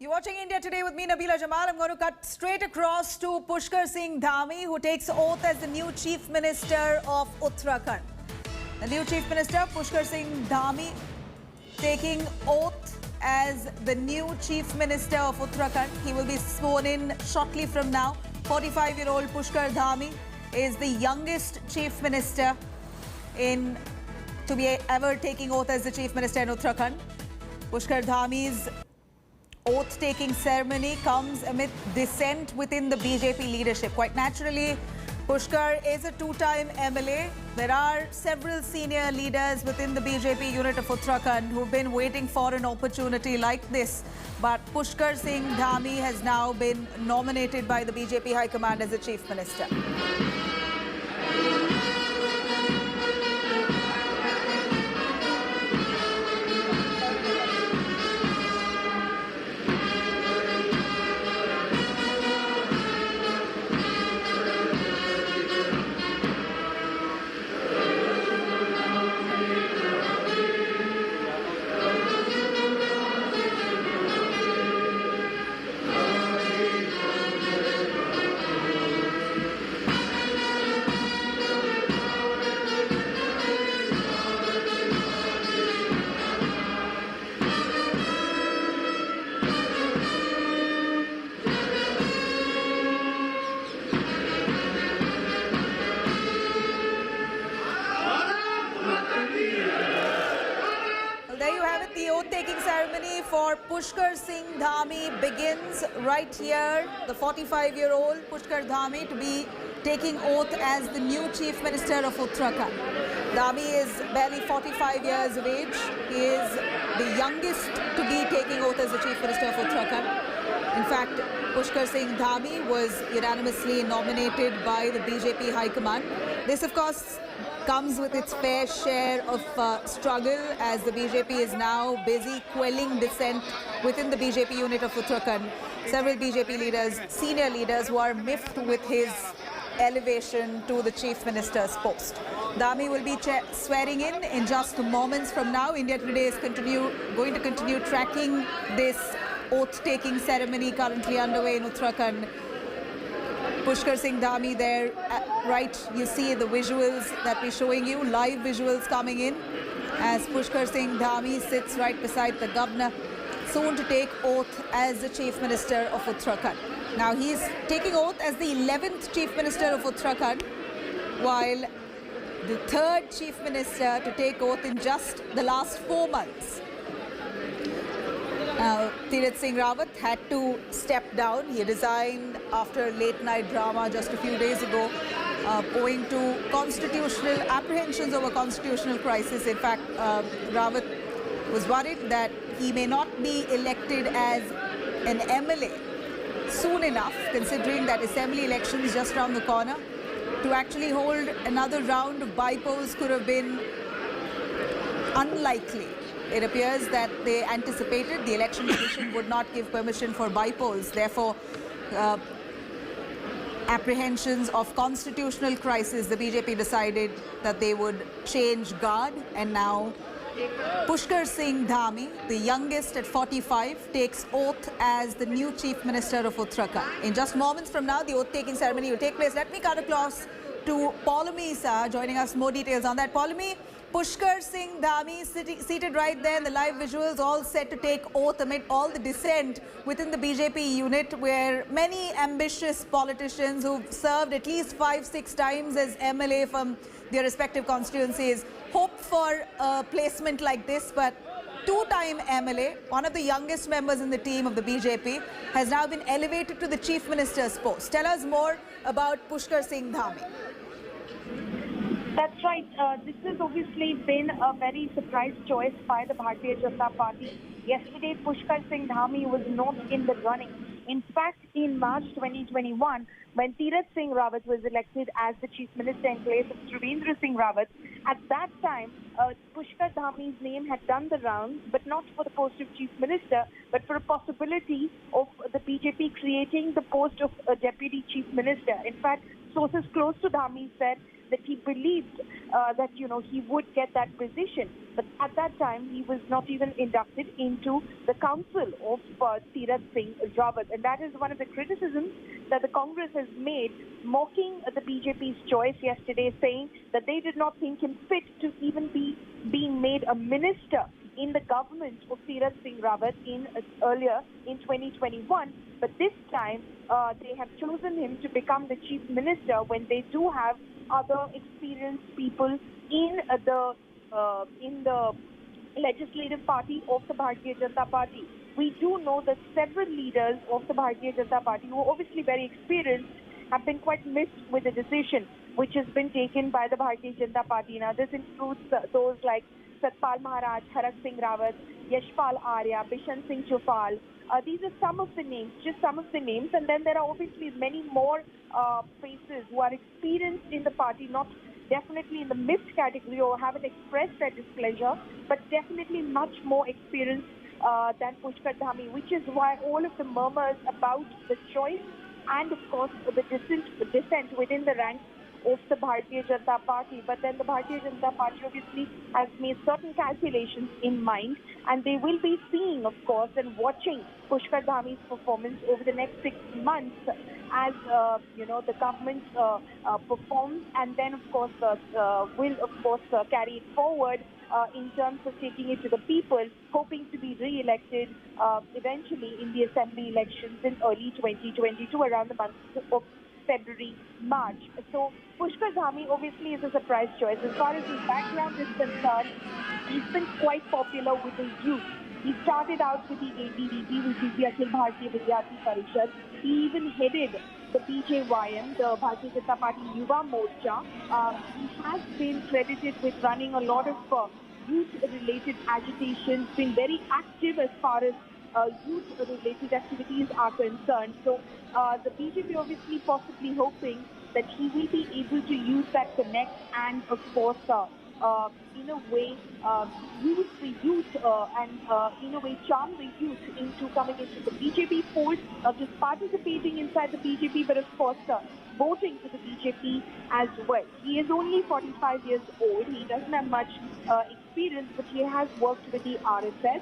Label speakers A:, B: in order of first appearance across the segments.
A: You're watching India Today with me, Nabila Jamal. I'm going to cut straight across to Pushkar Singh Dhami, who takes oath as the new Chief Minister of Uttarakhand. The new Chief Minister, Pushkar Singh Dhami, taking oath as the new Chief Minister of Uttarakhand. He will be sworn in shortly from now. 45-year-old Pushkar Dhami is the youngest Chief Minister to be ever taking oath as the Chief Minister in Uttarakhand. Pushkar Dhami's oath-taking ceremony comes amid dissent within the BJP leadership. Quite naturally, Pushkar is a two-time MLA. There are several senior leaders within the BJP unit of Uttarakhand who've been waiting for an opportunity like this. But Pushkar Singh Dhami has now been nominated by the BJP High Command as the Chief Minister. There you have it. The oath-taking ceremony for Pushkar Singh Dhami begins right here. The 45-year-old Pushkar Dhami to be taking oath as the new Chief Minister of Uttarakhand. Dhami is barely 45 years of age. He is the youngest to be taking oath as the Chief Minister of Uttarakhand. In fact, Pushkar Singh Dhami was unanimously nominated by the BJP High Command. This, of course, comes with its fair share of struggle, as the BJP is now busy quelling dissent within the BJP unit of Uttarakhand. Several BJP leaders, senior leaders, who are miffed with his elevation to the Chief Minister's post. Dhami will be swearing in just moments from now. India Today is going to continue tracking this oath-taking ceremony currently underway in Uttarakhand. Pushkar Singh Dhami there, right, you see the visuals that we're showing you, live visuals coming in as Pushkar Singh Dhami sits right beside the governor, soon to take oath as the Chief Minister of Uttarakhand. Now he's taking oath as the 11th Chief Minister of Uttarakhand, while the third Chief Minister to take oath in just the last 4 months. Tirath Singh Rawat had to step down. He resigned after a late-night drama just a few days ago, owing to constitutional apprehensions over constitutional crisis. In fact, Rawat was worried that he may not be elected as an MLA soon enough, considering that assembly elections just around the corner. To actually hold another round of by-polls could have been unlikely. It appears that they anticipated the election commission would not give permission for by-polls. Therefore, apprehensions of constitutional crisis, the BJP decided that they would change guard, and now Pushkar Singh Dhami, the youngest at 45, takes oath as the new Chief Minister of Uttarakhand. In just moments from now, the oath-taking ceremony will take place. Let me cut across to Paulami Sir, joining us more details on that. Paulami, Pushkar Singh Dhami seated right there in the live visuals, all set to take oath amid all the dissent within the BJP unit, where many ambitious politicians who've served at least 5-6 times as MLA from their respective constituencies hope for a placement like this. But two-time MLA, one of the youngest members in the team of the BJP, has now been elevated to the Chief Minister's post. Tell us more about Pushkar Singh Dhami.
B: That's right. This has obviously been a very surprise choice by the Bharatiya Janata Party. Yesterday, Pushkar Singh Dhami was not in the running. In fact, in March 2021, when Tirath Singh Rawat was elected as the Chief Minister in place of Trivendra Singh Rawat, at that time, Pushkar Dhami's name had done the rounds, but not for the post of Chief Minister, but for a possibility of the BJP creating the post of Deputy Chief Minister. In fact, sources close to Dhami said that he believed that, he would get that position. But at that time, he was not even inducted into the council of Tirath Singh Rawat. And that is one of the criticisms that the Congress has made, mocking the BJP's choice yesterday, saying that they did not think him fit to even be being made a minister in the government of Tirath Singh Rawat earlier in 2021. But this time, they have chosen him to become the chief minister when they do have other experienced people in the legislative party of the Bharatiya Janata Party. We do know that several leaders of the Bharatiya Janata Party, who are obviously very experienced, have been quite missed with the decision which has been taken by the Bharatiya Janata Party. Now, this includes those like Satpal Maharaj, Harak Singh Rawat, Yashpal Arya, Bishan Singh Chufal. These are some of the names, just some of the names. And then there are obviously many more faces who are experienced in the party, not definitely in the missed category or haven't expressed their displeasure, but definitely much more experienced than Pushkar Dhami, which is why all of the murmurs about the choice and, of course, the dissent within the ranks of the Bharatiya Janata Party. But then the Bharatiya Janata Party obviously has made certain calculations in mind, and they will be seeing, of course, and watching Pushkar Dhami's performance over the next 6 months as, the government performs, and then, of course, carry it forward in terms of taking it to the people, hoping to be re-elected eventually in the assembly elections in early 2022, around the month of February, March. So Pushkar Dhami obviously is a surprise choice. As far as his background is concerned, he's been quite popular with the youth. He started out with the ABVP, which is the Akhil Bharatiya Vidyarthi Parishad. He even headed the BJYM, the Bharatiya Janata Party Yuva Morcha. He has been credited with running a lot of youth-related agitations, been very active as far as youth-related activities are concerned. So the BJP obviously possibly hoping that he will be able to use that connect and, of course, in a way, use the youth and, in a way, charm the youth into coming into the BJP fold, not just participating inside the BJP, but, of course, voting for the BJP as well. He is only 45 years old. He doesn't have much experience, but he has worked with the RSS,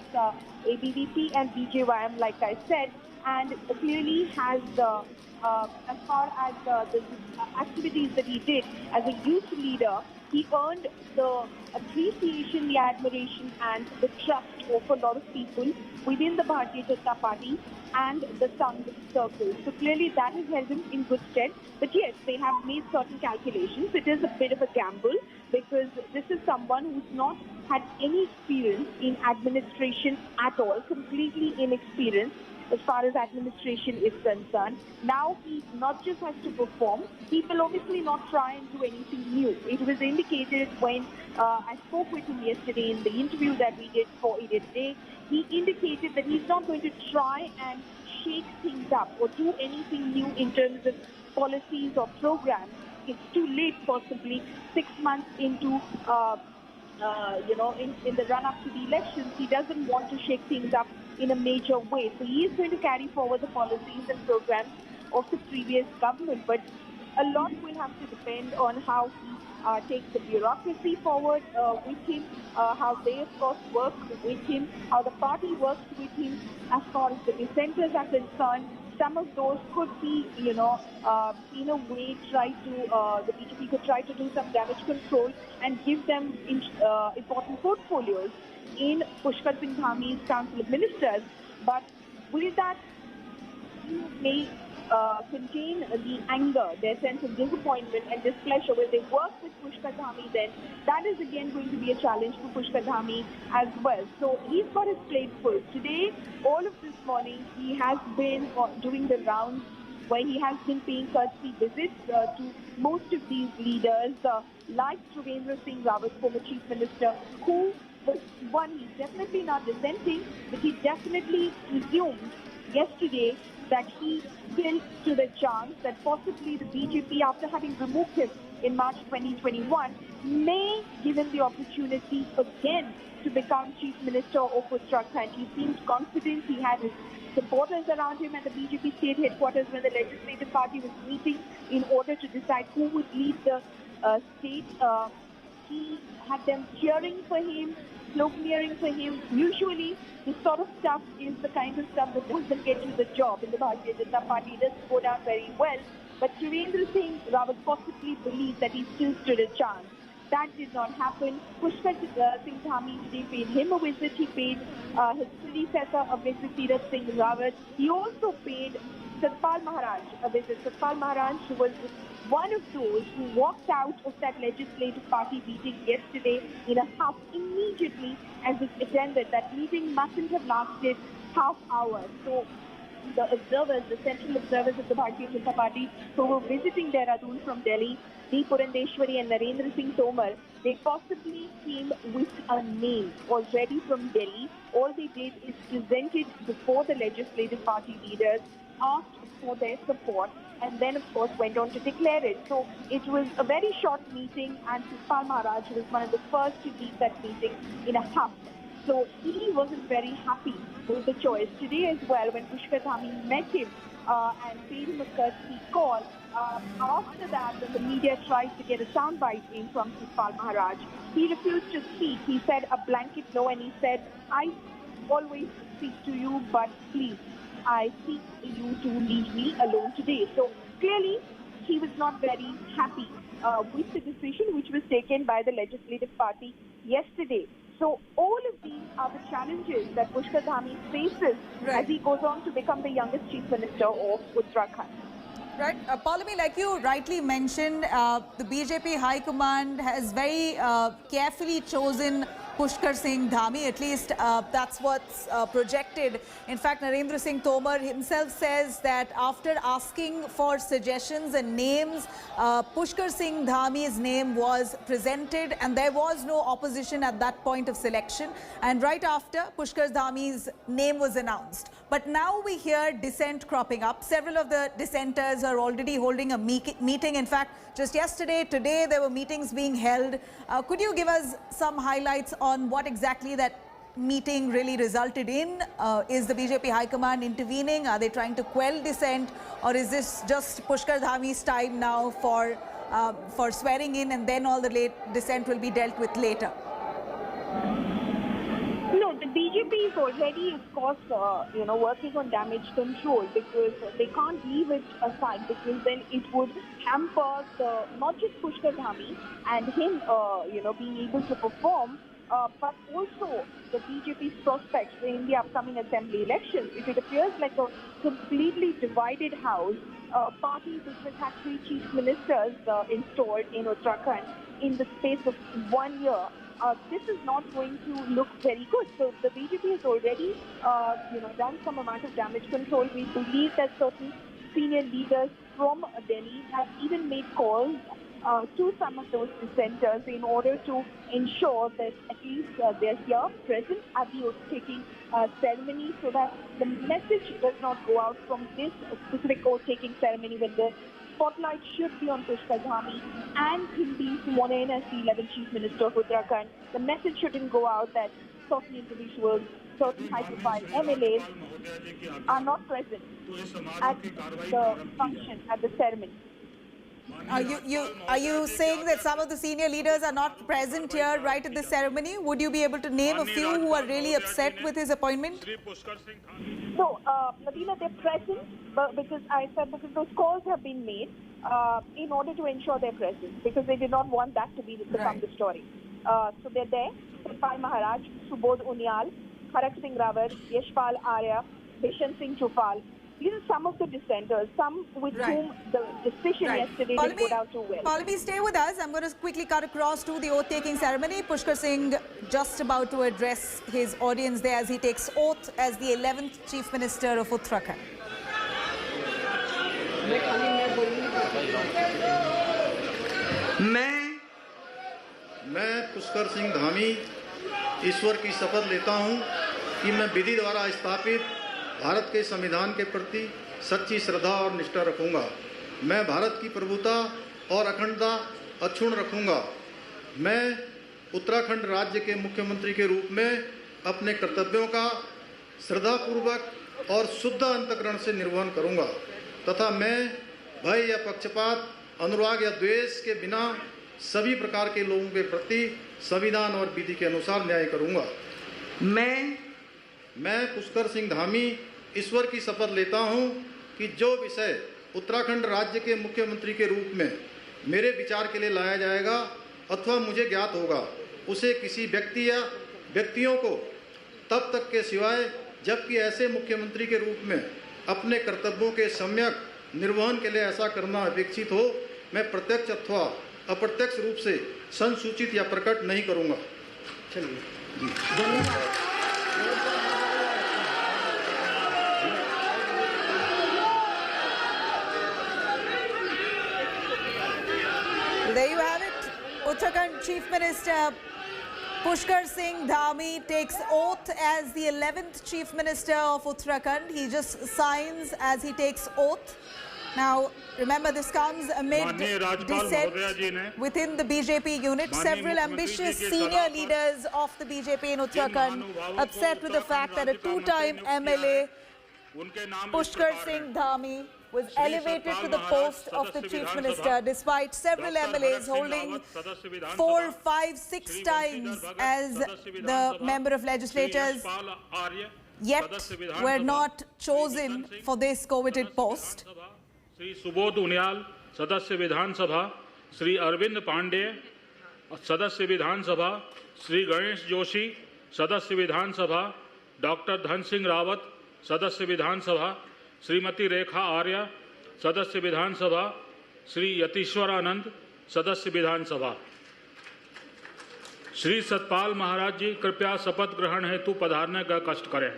B: ABVP and BJYM, like I said, and clearly has, as far as the activities that he did as a youth leader, he earned the appreciation, the admiration, and the trust of a lot of people within the Bharatiya Janata Party and the Sangh circle. So clearly that has held him in good stead. But yes, they have made certain calculations. It is a bit of a gamble because this is someone who's not had any experience in administration at all, completely inexperienced as far as administration is concerned. Now he not just has to perform, he will obviously not try and do anything new. It was indicated when I spoke with him yesterday in the interview that we did for India Today. He indicated that he's not going to try and shake things up or do anything new in terms of policies or programs. It's too late, possibly 6 months into in the run-up to the elections. He doesn't want to shake things up in a major way. So he is going to carry forward the policies and programs of the previous government. But a lot will have to depend on how he takes the bureaucracy forward with him, how they, of course, work with him, how the party works with him as far as the dissenters are concerned. Some of those could be, in a way, the BJP could try to do some damage control and give them important portfolios in Pushkar Singh Dhami's Council of Ministers. But will that may contain the anger, their sense of disappointment and displeasure? Will they work with Pushkar Dhami then? That is again going to be a challenge for Pushkar Dhami as well. So he's got his plate full. Today, all of this morning, he has been doing the rounds where he has been paying courtesy visits to most of these leaders, like Trivendra Singh Rawat, former Chief Minister, who was one, he's definitely not dissenting, but he definitely presumed yesterday that he still stood a chance that possibly the BJP, after having removed him in March 2021, may give him the opportunity again to become Chief Minister of Uttarakhand. He seemed confident. He had his supporters around him at the BJP state headquarters when the legislative party was meeting in order to decide who would lead the state. He had them cheering for him, sloganeering for him. Usually, this sort of stuff is the kind of stuff that doesn't get you the job in the Bharatiya Janata Party. It doesn't go down very well. But Surendra Singh Rawat possibly believed that he still stood a chance. That did not happen. Pushkar Singh Dhami, they paid him a visit. He paid his predecessor a visit, Tirath Singh Rawat. He also paid Satpal Maharaj a visit. Satpal Maharaj was one of those who walked out of that legislative party meeting yesterday in a huff immediately as it attended. That meeting mustn't have lasted half hour. So the observers, the central observers of the Bharatiya Janata Party who were visiting Dehradun from Delhi, D. Purandeshwari and Narendra Singh Tomar, they possibly came with a name already from Delhi. All they did is present it before the legislative party leaders, asked for their support, and then, of course, went on to declare it. So it was a very short meeting, and Satpal Maharaj was one of the first to lead that meeting in a huff. So he wasn't very happy with the choice. Today as well, when Pushkar Dhami met him and paid him a courtesy call, after that, when the media tried to get a soundbite in from Satpal Maharaj, he refused to speak. He said a blanket no, and he said, I always speak to you, but please, I seek you to leave me alone today. So clearly, he was not very happy with the decision which was taken by the legislative party yesterday. So all of these are the challenges that Pushkar Dhami faces as he goes on to become the youngest Chief Minister of Uttarakhand.
A: Right. Paulami, like you rightly mentioned, the BJP High Command has very carefully chosen Pushkar Singh Dhami. At least that's what's projected. In fact, Narendra Singh Tomar himself says that after asking for suggestions and names, Pushkar Singh Dhami's name was presented and there was no opposition at that point of selection. And right after, Pushkar Dhami's name was announced. But now we hear dissent cropping up. Several of the dissenters are already holding a meeting. In fact, just yesterday, today, there were meetings being held. Could you give us some highlights on what exactly that meeting really resulted in? Is the BJP High Command intervening? Are they trying to quell dissent? Or is this just Pushkar Dhami's time now for swearing in and then all the dissent will be dealt with later?
B: No, the BJP is already, of course, working on damage control because they can't leave it aside because then it would hamper not just Pushkar Dhami and him, being able to perform, but also the BJP's prospects in the upcoming assembly elections. If it appears like a completely divided house, a party which has had 3 chief ministers installed in Uttarakhand in the space of 1 year, this is not going to look very good. So the BJP has already, done some amount of damage control. We believe that certain senior leaders from Delhi have even made calls to some of those dissenters in order to ensure that at least they're here present at the oath-taking ceremony so that the message does not go out from this specific oath-taking ceremony when the spotlight should be on Pushkar Dhami and him being sworn in as the 11th Chief Minister of Uttarakhand. The message shouldn't go out that certain individuals, certain high-profile MLAs are not present at the function, at the ceremony.
A: Are you saying that some of the senior leaders are not present here right at the ceremony? Would you be able to name a few who are really upset with his appointment?
B: So, Nabila, they're present because those calls have been made in order to ensure their presence because they did not want that to become the story. So they're there. Satpal Maharaj, Subodh Unyal, Kharak Singh Rawat, Yashpal Arya, Bishan Singh Chupal. These are some of the dissenters, some with whom the decision yesterday didn't go down too well.
A: Pallavi, stay with us. I'm going to quickly cut across to the oath-taking ceremony. Pushkar Singh just about to address his audience there as he takes oath as the 11th Chief Minister of Uttarakhand.
C: मैं पुष्कर सिंह धामी ईश्वर की शपथ लेता हूं कि मैं विधि द्वारा स्थापित भारत के संविधान के प्रति सच्ची श्रद्धा और निष्ठा रखूंगा। मैं भारत की प्रभुता और अखंडता अक्षुण्ण रखूंगा। मैं उत्तराखंड राज्य के मुख्यमंत्री के रूप में अपने कर्तव्यों का श्रद्धापूर्वक और शुद्ध अंतःकरण से निर्वहन करूंगा तथा मैं भय या पक्षपात, अनुराग या द्वेष के बिना सभी प्रकार के लोगों के प्रति संविधान और विधि के अनुसार न्याय करूंगा। मैं पुष्कर सिंह धामी ईश्वर की शपथ लेता हूं कि जो विषय उत्तराखंड राज्य के मुख्यमंत्री के रूप में मेरे विचार के लिए लाया जाएगा अथवा मुझे ज्ञात होगा, उसे किसी व्यक्ति या व्यक्तियों को तब तक के सिवाय जबकि ऐसे मुख्यमंत्री के रूप में अपने कर्तव्यों के सम्यक निर्वहन के लिए ऐसा करना अपेक्षित हो, मैं प्रत्यक्ष अथवा अप्रत्यक्ष रूप से संसूचित या प्रकट नहीं करूंगा। चलिए
A: There you have it. Uttarakhand Chief Minister Pushkar Singh Dhami takes oath as the 11th Chief Minister of Uttarakhand. He just signs as he takes oath. Now, remember, this comes amid dissent within the BJP unit. Several ambitious senior leaders of the BJP in Uttarakhand upset with the fact that a two-time MLA, Pushkar Singh Dhami, was elevated to the post of the Chief Minister despite several MLAs holding 4, 5, 6 times as the member of legislatures, yet were not chosen for this coveted post.
D: Shri Subodh Uniyal सदस्य विधानसभा, श्री अरविंद पांडे सदस्य विधानसभा, श्री गणेश जोशी सदस्य विधानसभा, doctor Dhan Singh Rawat सदस्य विधानसभा, श्रीमती रेखा आर्य सदस्य विधानसभा, श्री यतीश्वर आनंद सदस्य विधानसभा। श्री सतपाल महाराज जी कृपया शपथ ग्रहण हेतु पधारने का कष्ट करें।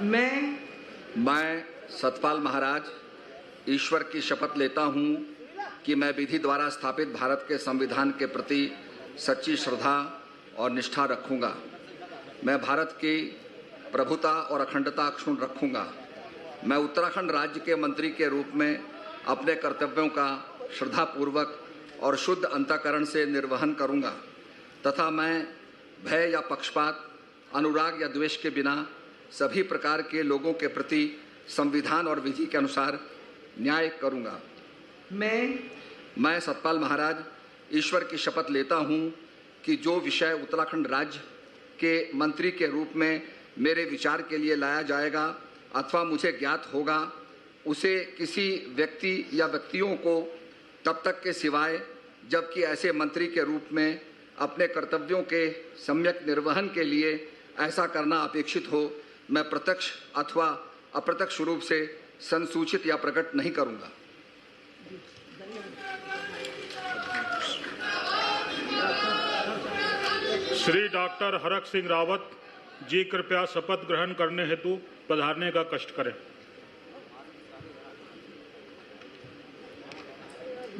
E: मैं सतपाल महाराज ईश्वर की शपथ लेता हूं कि मैं विधि द्वारा स्थापित भारत के संविधान के प्रति सच्ची श्रद्धा और निष्ठा रखूंगा। मैं भारत की प्रभुता और अखंडता अक्षुण्ण रखूंगा। मैं उत्तराखंड राज्य के मंत्री के रूप में अपने कर्तव्यों का श्रद्धापूर्वक और शुद्ध अंतःकरण से निर्वहन करूंगा तथा मैं भय या पक्षपात, अनुराग या द्वेष के बिना सभी प्रकार के लोगों के प्रति संविधान और विधि के अनुसार न्याय करूंगा। मैं सतपाल महाराज ईश्वर की शपथ लेता हूं कि जो विषय उत्तराखंड राज्य के मंत्री के रूप में मेरे विचार के लिए लाया जाएगा अथवा मुझे ज्ञात होगा, उसे किसी व्यक्ति या व्यक्तियों को तब तक के सिवाय जबकि ऐसे मंत्री के रूप में अपने कर्तव्यों के सम्यक निर्वहन के लिए ऐसा करना अपेक्षित हो, मैं प्रत्यक्ष अथवा अप्रत्यक्ष रूप से संसूचित या प्रकट नहीं करूंगा।
D: श्री डॉक्टर हरक सिंह रावत जी कृपया शपथ ग्रहण करने हेतु पधारने का कष्ट करें।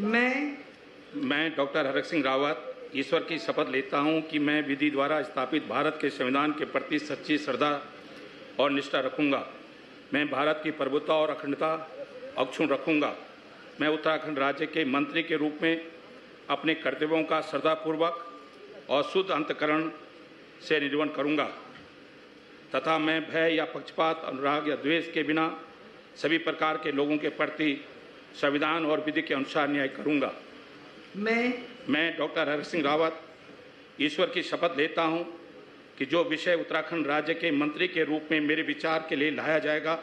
F: मैं डॉक्टर हरक सिंह रावत ईश्वर की शपथ लेता हूं कि मैं विधि द्वारा स्थापित भारत के संविधान के प्रति सच्ची श्रद्धा और निष्ठा रखूंगा। मैं भारत की प्रभुता और अखंडता अक्षुण्ण रखूंगा। मैं उत्तराखंड राज्य के मंत्री के रूप में अपने कर्तव्यों का श्रद्धापूर्वक और शुद्ध अंतःकरण से निर्वहन करूंगा तथा मैं भय या पक्षपात, अनुराग या द्वेष के बिना सभी प्रकार के लोगों के प्रति संविधान और विधि के अनुसार न्याय करूंगा। मैं डॉक्टर हरक सिंह रावत ईश्वर की शपथ लेता हूं कि जो विषय उत्तराखंड राज्य के मंत्री के रूप में मेरे विचार के लिए लाया जाएगा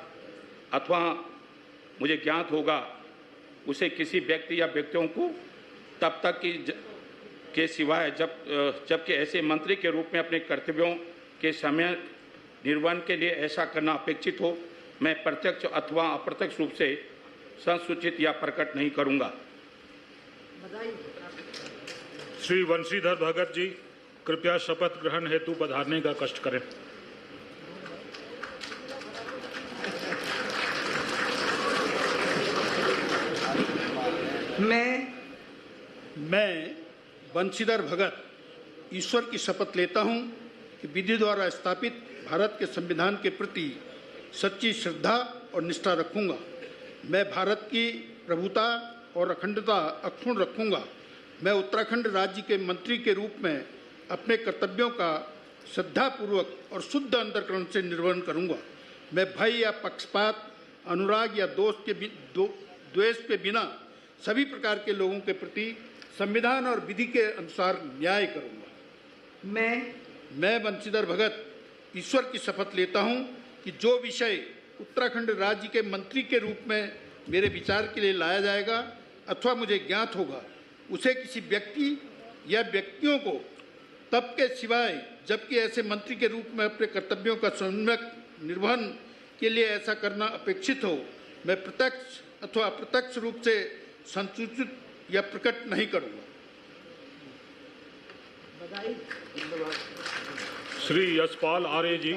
F: अथवा मुझे ज्ञात होगा, उसे किसी व्यक्ति या व्यक्तियों को तब तक के सिवाय जबकि ऐसे मंत्री के रूप में अपने कर्तव्यों के समय निर्वहन के लिए ऐसा करना अपेक्षित हो, मैं प्रत्यक्ष अथवा अप्रत्यक्ष रूप से संसूचित या प्रकट नहीं करूंगा।
D: श्री वंशीधर भगत जी कृपया शपथ ग्रहण हेतु पधारने का कष्ट करें।
G: मैं वंशीधर भगत ईश्वर की शपथ लेता हूं कि विधि द्वारा स्थापित भारत के संविधान के प्रति सच्ची श्रद्धा और निष्ठा रखूंगा। मैं भारत की प्रभुता और अखंडता अक्षुण्ण रखूंगा। मैं उत्तराखंड राज्य के मंत्री के रूप में अपने कर्तव्यों का श्रद्धापूर्वक और शुद्ध अंतःकरण से निर्वहन करूंगा। मैं भय या पक्षपात, अनुराग या द्वेष के बिना सभी प्रकार के लोगों के प्रति संविधान और विधि के अनुसार न्याय करूंगा। मैं बंशीधर भगत ईश्वर की शपथ लेता हूं कि जो विषय उत्तराखंड राज्य के मंत्री के रूप में मेरे विचार के लिए लाया जाएगा अथवा मुझे ज्ञात होगा, उसे किसी व्यक्ति या व्यक्तियों को तब के सिवाय जबकि ऐसे मंत्री के रूप में अपने कर्तव्यों का सम्यक निर्वहन के लिए ऐसा करना अपेक्षित हो, मैं प्रत्यक्ष अथवा अप्रत्यक्ष रूप से संसूचित या प्रकट नहीं करूंगा।
D: श्री यशपाल आर्य जी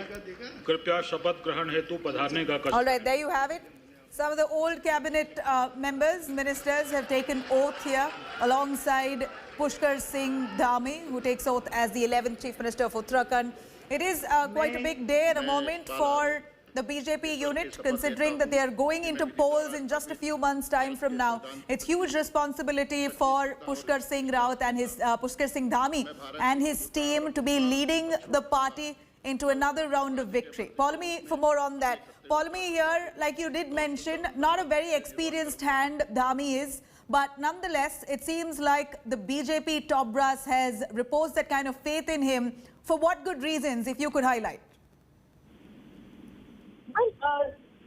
D: कृपया शपथ ग्रहण हेतु पधारने का
A: All right, there you have it. Some of the old cabinet members, ministers have taken oath here alongside Pushkar Singh Dhami, who takes oath as the 11th Chief Minister of Uttarakhand. It is quite a big day and a moment for the BJP unit, considering that they are going into polls in just a few months' time from now. It's huge responsibility for Pushkar Singh Rawat and his Pushkar Singh Dhami and his team to be leading the party into another round of victory. Follow me for more on that. Follow me here, like you did mention, not a very experienced hand Dhami is, but nonetheless, it seems like the BJP top brass has reposed that kind of faith in him. For what good reasons, if you could highlight?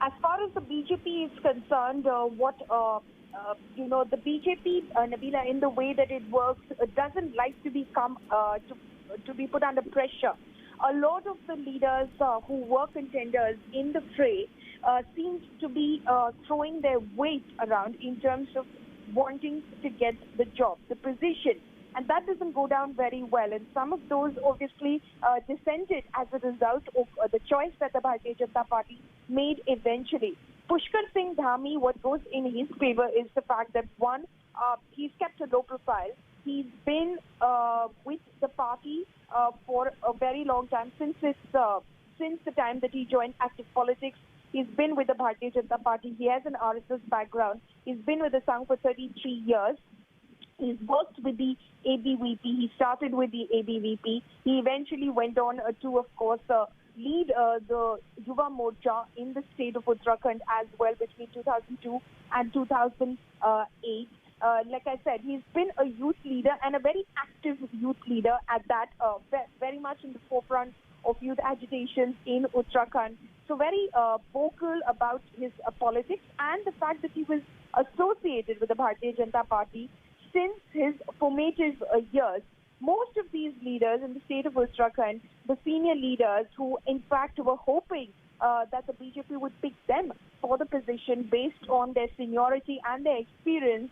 B: As far as the BJP is concerned, the BJP, Nabila, in the way that it works, doesn't like to become to be put under pressure. A lot of the leaders who were contenders in the fray seems to be throwing their weight around in terms of wanting to get the job, the position. And that doesn't go down very well. And some of those obviously dissented as a result of the choice that the Bharatiya Janata Party made eventually. Pushkar Singh Dhami, what goes in his favor is the fact that, one, he's kept a low profile. He's been with the party for a very long time, since the time that he joined active politics. He's been with the Bharatiya Janata Party. He has an RSS background. He's been with the Sangh for 33 years. He's worked with the ABVP. He started with the ABVP. He eventually went on to, of course, lead the Yuva Morcha in the state of Uttarakhand as well between 2002 and 2008. Like I said, he's been a youth leader and a very active youth leader at that, very much in the forefront of youth agitations in Uttarakhand. So very vocal about his politics and the fact that he was associated with the Bharatiya Janata Party since his formative years. Most of these leaders in the state of Uttarakhand, the senior leaders who in fact were hoping that the BJP would pick them for the position based on their seniority and their experience,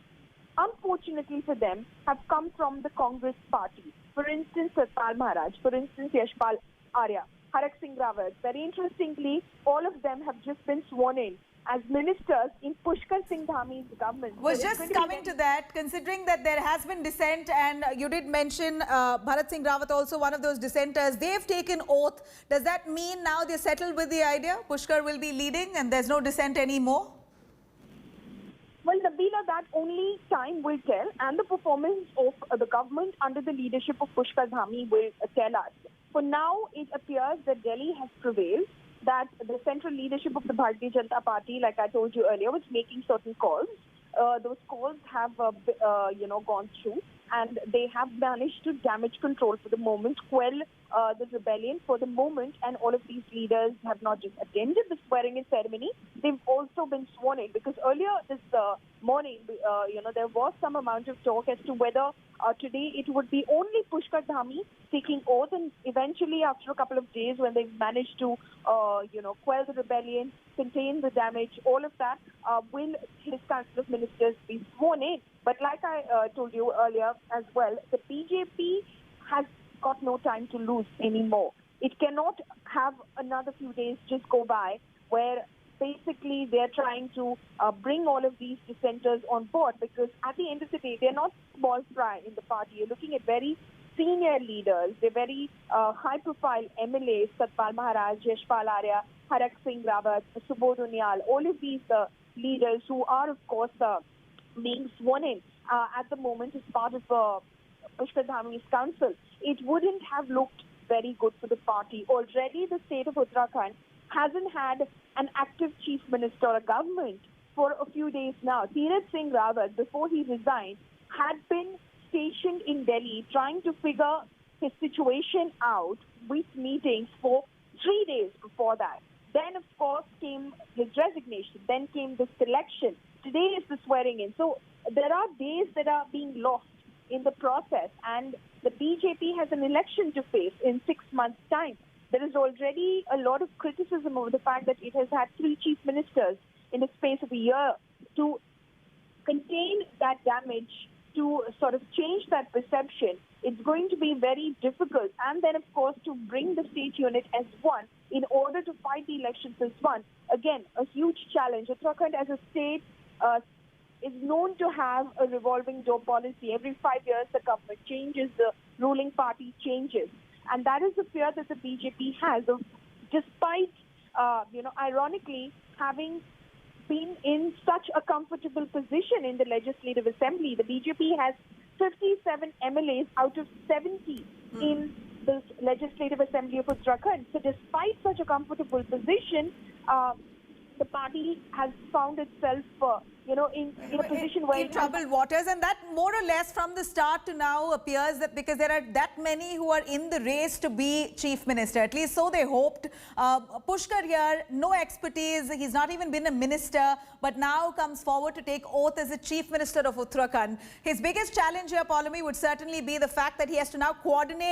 B: unfortunately for them, have come from the Congress party. For instance, Satpal Maharaj, for instance, Yashpal Arya, Harak Singh Rawat. Very interestingly, all of them have just been sworn in as ministers in Pushkar Singh Dhami's government.
A: Was just coming to that, considering that there has been dissent, and you did mention Bharat Singh Rawat, also one of those dissenters. They've taken oath. Does that mean now they're settled with the idea Pushkar will be leading and there's no dissent anymore?
B: Well, Nabila, that only time will tell, and the performance of the government under the leadership of Pushkar Dhami will tell us. For now, it appears that Delhi has prevailed, that the central leadership of the Bharatiya Janata Party, like I told you earlier, was making certain calls. Those calls have, gone through, and they have managed to damage control for the moment, quell the rebellion for the moment, and all of these leaders have not just attended the swearing-in ceremony, they've also been sworn in, because earlier this morning, there was some amount of talk as to whether today it would be only Pushkar Dhami taking oath, and eventually after a couple of days when they've managed to, quell the rebellion, contain the damage, all of that, will his Council of Ministers be sworn in. But like I told you earlier as well, the BJP has got no time to lose anymore. It cannot have another few days just go by where basically they're trying to bring all of these dissenters on board, because at the end of the day, they're not small fry in the party. You're looking at very senior leaders. They're very high-profile MLAs, Satpal Maharaj, Yashpal Arya, Harak Singh Rawat, Subodh Unyal, all of these leaders who are, of course, being sworn in at the moment as part of Pushkar Dhami's council. It wouldn't have looked very good for the party. Already the state of Uttarakhand hasn't had an active chief minister or a government for a few days now. Tirth Singh Rawat, before he resigned, had been stationed in Delhi trying to figure his situation out with meetings for 3 days before that. Then, of course, came his resignation. Then came the selection. Today is the swearing in. So there are days that are being lost in the process, and the BJP has an election to face in 6 months' time. There is already a lot of criticism over the fact that it has had 3 chief ministers in the space of a year. To contain that damage, to sort of change that perception, it's going to be very difficult. And then, of course, to bring the state unit as one in order to fight the elections as one. Again, a huge challenge. Uttarakhand as a state is known to have a revolving door policy. Every 5 years, the government changes, the ruling party changes. And that is the fear that the BJP has of, despite, ironically, having been in such a comfortable position in the Legislative Assembly. The BJP has 57 MLAs out of 70 in the Legislative Assembly of Uttarakhand. So despite such a comfortable position, the party has found itself, in a position where
A: in troubled waters, and that more or less from the start to now appears that because there are that many who are in the race to be chief minister, at least so they hoped. Pushkar here, no expertise, he's not even been a minister, but now comes forward to take oath as a chief minister of Uttarakhand. His biggest challenge here, Poulomi, would certainly be the fact that he has to now coordinate